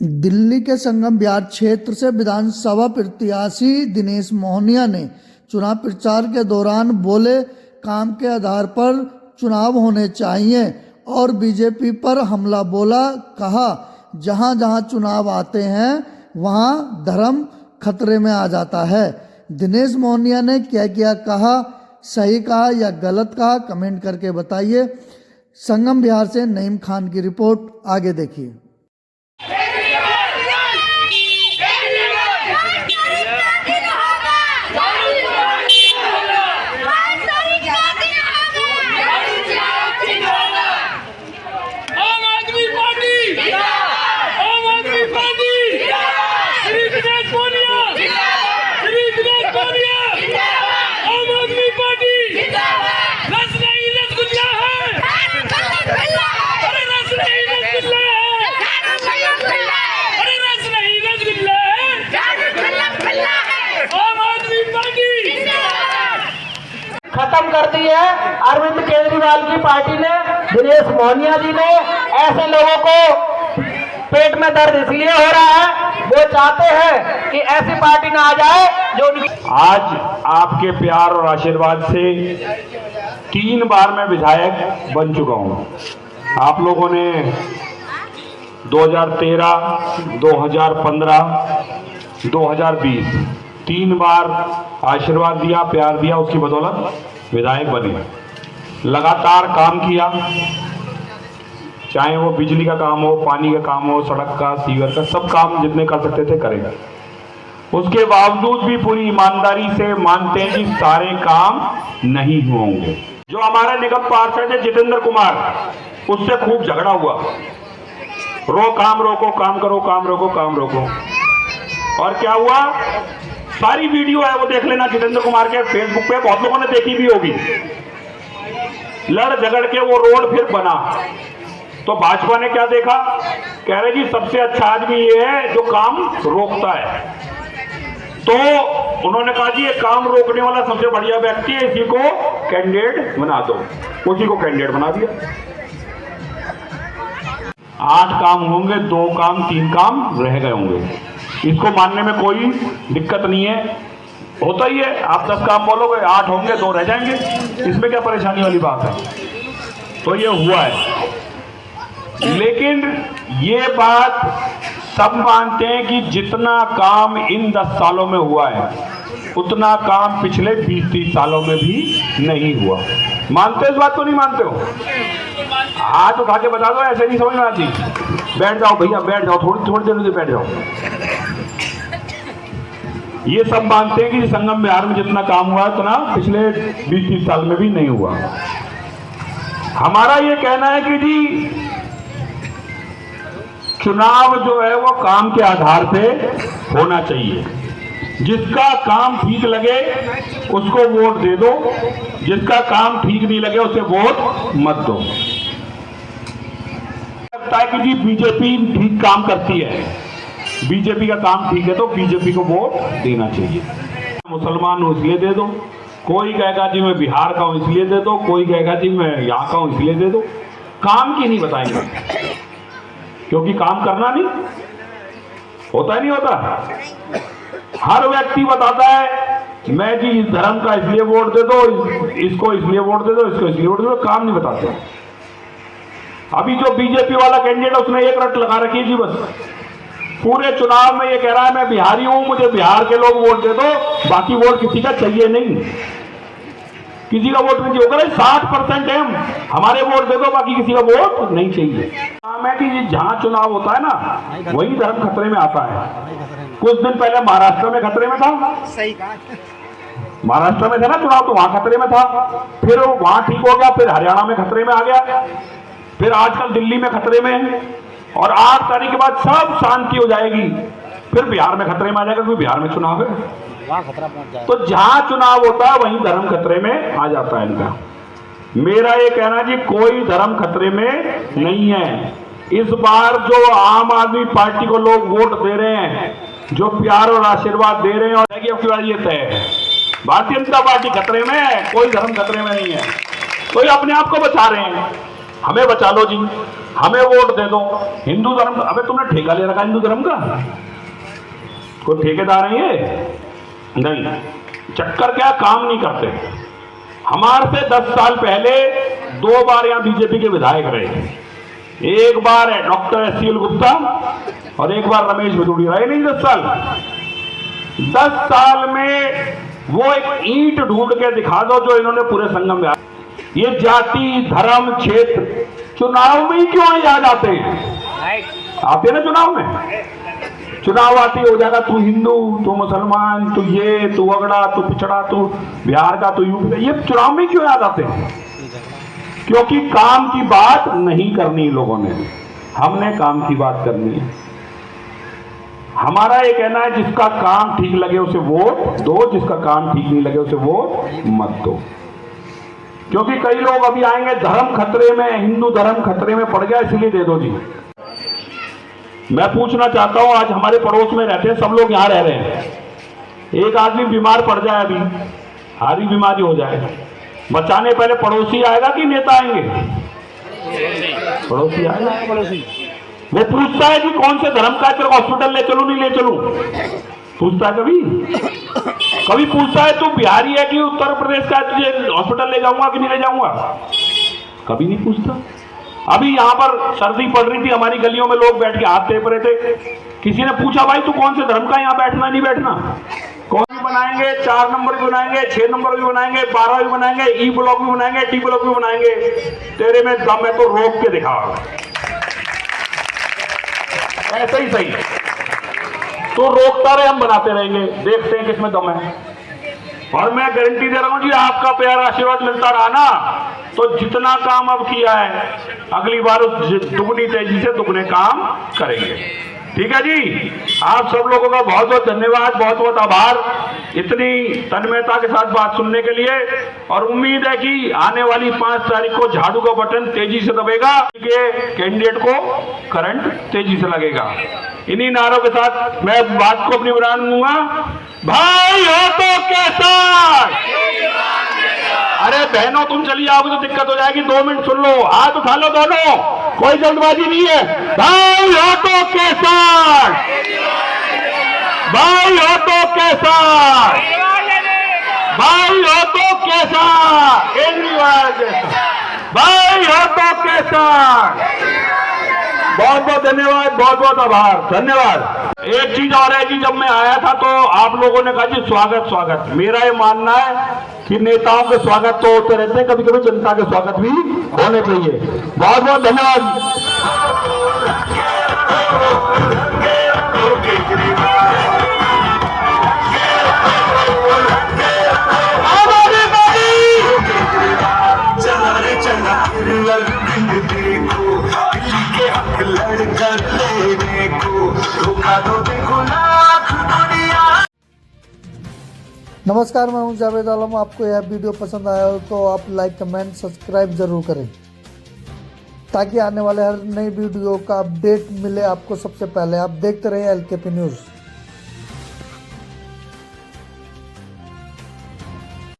दिल्ली के संगम विहार क्षेत्र से विधानसभा प्रत्याशी दिनेश मोहनिया ने चुनाव प्रचार के दौरान बोले, काम के आधार पर चुनाव होने चाहिए और बीजेपी पर हमला बोला। कहा, जहां जहां चुनाव आते हैं वहां धर्म खतरे में आ जाता है। दिनेश मोहनिया ने क्या क्या कहा, सही कहा या गलत कहा, कमेंट करके बताइए। संगम विहार से नईम खान की रिपोर्ट, आगे देखिए। खत्म कर दी है अरविंद केजरीवाल की पार्टी ने, दिनेश मोहनिया जी ने। ऐसे लोगों को पेट में दर्द इसलिए हो रहा है, वो चाहते हैं कि ऐसी पार्टी ना आ जाए जो आज आपके प्यार और आशीर्वाद से 3 बार मैं विधायक बन चुका हूं। आप लोगों ने 2013, 2015, 2020 3 बार आशीर्वाद दिया, प्यार दिया, उसकी बदौलत विधायक बने। लगातार काम किया, चाहे वो बिजली का काम हो, पानी का काम हो, सड़क का, सीवर का, सब काम जितने कर सकते थे करेगा। उसके बावजूद भी पूरी ईमानदारी से मानते हैं कि सारे काम नहीं होंगे। जो हमारे निगम पार्षद है जितेंद्र कुमार, उससे खूब झगड़ा हुआ। काम रोको, काम करो, काम रोको, काम रोको। और क्या हुआ, सारी वीडियो है वो देख लेना जितेंद्र कुमार के फेसबुक पे, बहुत लोगों ने देखी भी होगी। लड़ झगड़ के वो रोड फिर बना तो भाजपा ने क्या देखा, कह रहे जी सबसे अच्छा आदमी ये है जो काम रोकता है। तो उन्होंने कहा जी ये काम रोकने वाला सबसे बढ़िया व्यक्ति है, इसी को कैंडिडेट बना दो। उसी को कैंडिडेट बना दिया। 8 काम होंगे, 2 काम 3 काम रह गए होंगे। इसको मानने में कोई दिक्कत नहीं है, होता ही है। आप 10 काम बोलोगे, 8 होंगे, 2 रह जाएंगे, इसमें क्या परेशानी वाली बात है। तो ये हुआ है, लेकिन ये बात सब मानते हैं कि जितना काम इन 10 सालों में हुआ है उतना काम पिछले 20-30 सालों में भी नहीं हुआ। मानते हो इस बात को, नहीं मानते हो? हाथ उठा के बता दो, ऐसे नहीं समझ में आती। बैठ जाओ भैया, बैठ जाओ, थोड़ी देर में बैठ जाओ। ये सब मानते हैं कि संगम विहार में जितना काम हुआ है उतना पिछले 20-30 साल में भी नहीं हुआ। हमारा ये कहना है कि जी चुनाव जो है वो काम के आधार पे होना चाहिए। जिसका काम ठीक लगे उसको वोट दे दो, जिसका काम ठीक नहीं लगे उसे वोट मत दो। लगता है कि जी बीजेपी ठीक काम करती है, बीजेपी का काम ठीक है तो बीजेपी को वोट देना चाहिए। मुसलमान हूं इसलिए दे दो, कोई कहेगा जी मैं बिहार का हूं इसलिए दे दो, कोई कहेगा जी मैं यहाँ का हूं इसलिए दे दो। काम की नहीं बताएंगे, क्योंकि काम करना नहीं होता, नहीं होता। हर व्यक्ति बताता है मैं जी इस धर्म का इसलिए वोट दे दो, इसको इसलिए वोट दे दो, इसको इसलिए वोट दे दो। काम नहीं बताते। अभी जो बीजेपी वाला कैंडिडेट है उसने एक रट लगा रखी है जी, बस पूरे चुनाव में ये कह रहा है मैं बिहारी हूं, मुझे बिहार के लोग वोट दे दो, बाकी वोट किसी का चाहिए नहीं, किसी का वोट नहीं चाहिए। वो 60% है हमारे वोट दे दो, बाकी किसी का वोट नहीं चाहिए। काम है कि जहां चुनाव होता है ना वही धर्म खतरे में आता है। कुछ दिन पहले महाराष्ट्र में खतरे में था, सही कहा, महाराष्ट्र में था ना चुनाव, तो वहां खतरे में था, फिर वहां ठीक हो गया, फिर हरियाणा में खतरे में आ गया, फिर आजकल दिल्ली में खतरे में है, और 8 तारीख के बाद सब शांति हो जाएगी, फिर बिहार में खतरे में आ जाएगा, क्योंकि बिहार में चुनाव है, वहां खतरा पहुंच जाएगा। तो जहां चुनाव होता है वहीं धर्म खतरे में आ जाता है इनका। मेरा ये कहना जी कोई धर्म खतरे में नहीं है। इस बार जो आम आदमी पार्टी को लोग वोट दे रहे हैं, जो प्यार और आशीर्वाद दे रहे हैं, और ये तय है भारतीय जनता पार्टी खतरे में है, कोई धर्म खतरे में नहीं है। तो ये अपने आप को बचा रहे हैं, हमें बचा लो जी। हमें वोट दे दो। हिंदू धर्म, अबे तुमने ठेका ले रखा हिंदू धर्म का? कोई ठेकेदार है ये? नहीं। चक्कर क्या, काम नहीं करते। हमारे से 10 साल पहले 2 बार यहाँ बीजेपी के विधायक रहे। एक बार है डॉक्टर एस.सी.एल. गुप्ता और एक बार रमेश भदौड़ी, रहे नहीं 10 साल। 10 साल में वो एक ईंट ढूंढ के दिखा दो जो इन्होंने पूरे संगम में। ये जाति, धर्म, क्षेत्र चुनाव में ही क्यों याद आते हैं? आते ना चुनाव में, चुनाव आती हो जाएगा तू हिंदू, तू मुसलमान, तू ये, तू अगड़ा, तू पिछड़ा, तू बिहार का, तू यूपी का। ये चुनाव में क्यों याद आते हैं? क्योंकि काम की बात नहीं करनी लोगों ने, हमने काम की बात करनी है। हमारा ये कहना है जिसका काम ठीक लगे उसे वोट दो, जिसका काम ठीक नहीं लगे उसे वोट मत दो। क्योंकि कई लोग अभी आएंगे धर्म खतरे में, हिंदू धर्म खतरे में पड़ गया इसलिए दे दो जी। मैं पूछना चाहता हूं, आज हमारे पड़ोस में रहते हैं, सब लोग यहां रह रहे हैं। एक आदमी बीमार पड़ जाए, अभी भारी बीमारी हो जाए, बचाने पहले पड़ोसी आएगा कि नेता आएंगे? पड़ोसी आएगा। वो पूछता है कि कौन से धर्म का, तेरे हॉस्पिटल ले चलूं नहीं ले चलूं? पूछता है कभी? कभी पूछता है तू बिहारी है कि उत्तर प्रदेश का, तुझे हॉस्पिटल ले जाऊंगा कि नहीं ले जाऊंगा? कभी नहीं पूछता। अभी यहाँ पर सर्दी पड़ रही थी, हमारी गलियों में लोग बैठ के हाथ टेप रहे थे। किसी ने पूछा भाई तू कौन से धर्म का, यहाँ बैठना नहीं बैठना? कौन भी बनाएंगे, 4 नंबर भी बनाएंगे, 6 नंबर भी बनाएंगे, 12 भी बनाएंगे, ई ब्लॉक भी बनाएंगे, टी ब्लॉक भी बनाएंगे। तेरे में दम है तो रोक के दिखा, ऐसा ही सही। तो रोकता रहे, हम बनाते रहेंगे, देखते हैं किसमें दम है। और मैं गारंटी दे रहा हूं जी, आपका प्यार आशीर्वाद मिलता रहा ना तो जितना काम अब किया है अगली बार उस दुगनी तेजी से दुगने काम करेंगे। ठीक है जी। आप सब लोगों का बहुत बहुत धन्यवाद, बहुत बहुत आभार इतनी तन्मयता के साथ बात सुनने के लिए। और उम्मीद है कि आने वाली 5 तारीख को झाड़ू का बटन तेजी से दबेगा, के कैंडिडेट को करंट तेजी से लगेगा। इन्हीं नारों के साथ मैं बात को अपनी विराम दूंगा। भाई हो तो कैसा? अरे बहनों तुम चली आओगे तो दिक्कत हो जाएगी, 2 मिनट सुन लो, हाथ उठा लो दोनों, कोई जल्दबाजी नहीं है। भाई हो तो कैसा? भाई हो तो कैसा? भाई हो तो कैसा? केजरीवाल जैसा भाई हो तो कैसा? बहुत बहुत धन्यवाद, बहुत बहुत आभार, धन्यवाद। एक चीज और है कि जब मैं आया था तो आप लोगों ने कहा जी स्वागत स्वागत। मेरा ये मानना है कि नेताओं के स्वागत तो होते रहते हैं, कभी कभी जनता के स्वागत भी होने चाहिए। बहुत बहुत धन्यवाद। नमस्कार, मैं हूं जावेद आलम। आपको यह वीडियो पसंद आया हो तो आप लाइक, कमेंट, सब्सक्राइब जरूर करें ताकि आने वाले हर नई वीडियो का अपडेट मिले आपको सबसे पहले। आप देखते रहिए LKP न्यूज़।